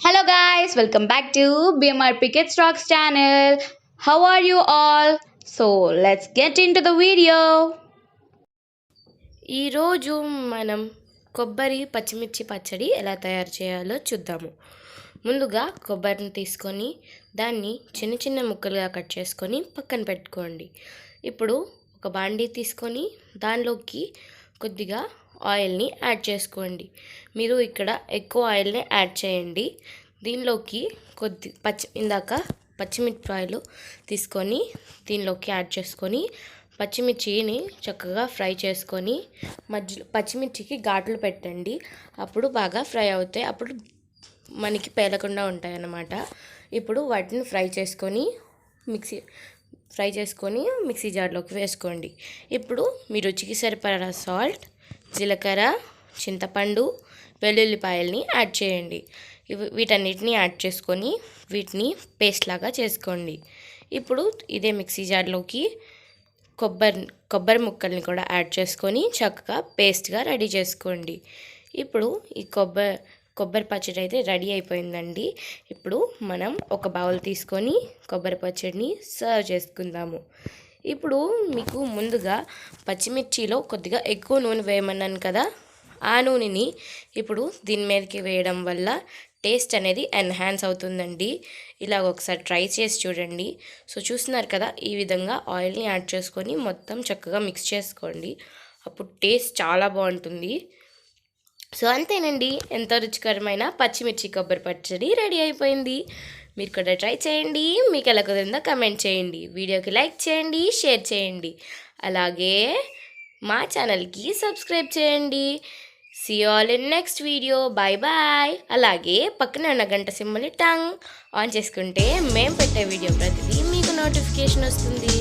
Hello guys, welcome back to BMR Picket Stocks channel. How are you all? So let's get into the video. ఈరోజు మనం కొబ్బరి పచ్చిమిర్చి పచ్చడి ఎలా తయారు చేయాలో చూద్దాము. ముందుగా కొబ్బరిని తీసుకొని దాన్ని చిన్న చిన్న ముక్కలుగా కట్ చేసుకొని పక్కన పెట్టుకోండి. ఇప్పుడు ఒక బాండీ తీసుకొని దానిలోకి కొద్దిగా ఆయిల్ని యాడ్ చేసుకోండి. మీరు ఇక్కడ ఎక్కువ ఆయిల్ని యాడ్ చేయండి. దీనిలోకి ఇందాక పచ్చిమిరపకాయలు తీసుకొని దీనిలోకి యాడ్ చేసుకొని పచ్చిమిర్చిని చక్కగా ఫ్రై చేసుకొని మధ్యలో పచ్చిమిర్చికి ఘాట్లు పెట్టండి. అప్పుడు బాగా ఫ్రై అవుతాయి, అప్పుడు మనకి పేలకుండా ఉంటాయి అన్నమాట. ఇప్పుడు వాటిని ఫ్రై చేసుకొని మిక్సీ జార్లోకి వేసుకోండి. ఇప్పుడు మీ రుచికి సరిపడా సాల్ట్, జీలకర్ర, చింతపండు, వెల్లుల్లిపాయల్ని యాడ్ చేయండి. వీటన్నిటిని యాడ్ చేసుకొని వీటిని పేస్ట్ లాగా చేసుకోండి. ఇప్పుడు ఇదే మిక్సీ జార్లోకి కొబ్బరి ముక్కల్ని కూడా యాడ్ చేసుకొని చక్కగా పేస్ట్గా రెడీ చేసుకోండి. ఇప్పుడు ఈ కొబ్బరి పచ్చడి అయితే రెడీ అయిపోయిందండి. ఇప్పుడు మనం ఒక బౌల్ తీసుకొని కొబ్బరి పచ్చడిని సర్వ్ చేసుకుందాము. ఇప్పుడు మీకు ముందుగా పచ్చిమిర్చిలో కొద్దిగా ఎక్కువ నూనె వేయమన్నాను కదా, ఆ నూనెని ఇప్పుడు దీని మీదకి వేయడం వల్ల టేస్ట్ అనేది ఎన్హాన్స్ అవుతుందండి. ఇలా ఒకసారి ట్రై చేసి చూడండి. సో చూస్తున్నారు కదా, ఈ విధంగా ఆయిల్ని యాడ్ చేసుకొని మొత్తం చక్కగా మిక్స్ చేసుకోండి. అప్పుడు టేస్ట్ చాలా బాగుంటుంది. సో అంతేనండి, ఎంతో రుచికరమైన పచ్చిమిర్చి కొబ్బరి పచ్చడి రెడీ అయిపోయింది. మీరు కూడా ట్రై చేయండి. మీకు ఎలా కుదిరిందో కమెంట్ చేయండి. వీడియోకి లైక్ చేయండి, షేర్ చేయండి. అలాగే మా ఛానల్కి సబ్స్క్రైబ్ చేయండి. See you all in next video. Bye bye. అలాగే పక్కన ఉన్న గంట సింబల్ని ఆన్ చేసుకుంటే మేము పెట్టే వీడియో ప్రతిదీ మీకు నోటిఫికేషన్ వస్తుంది.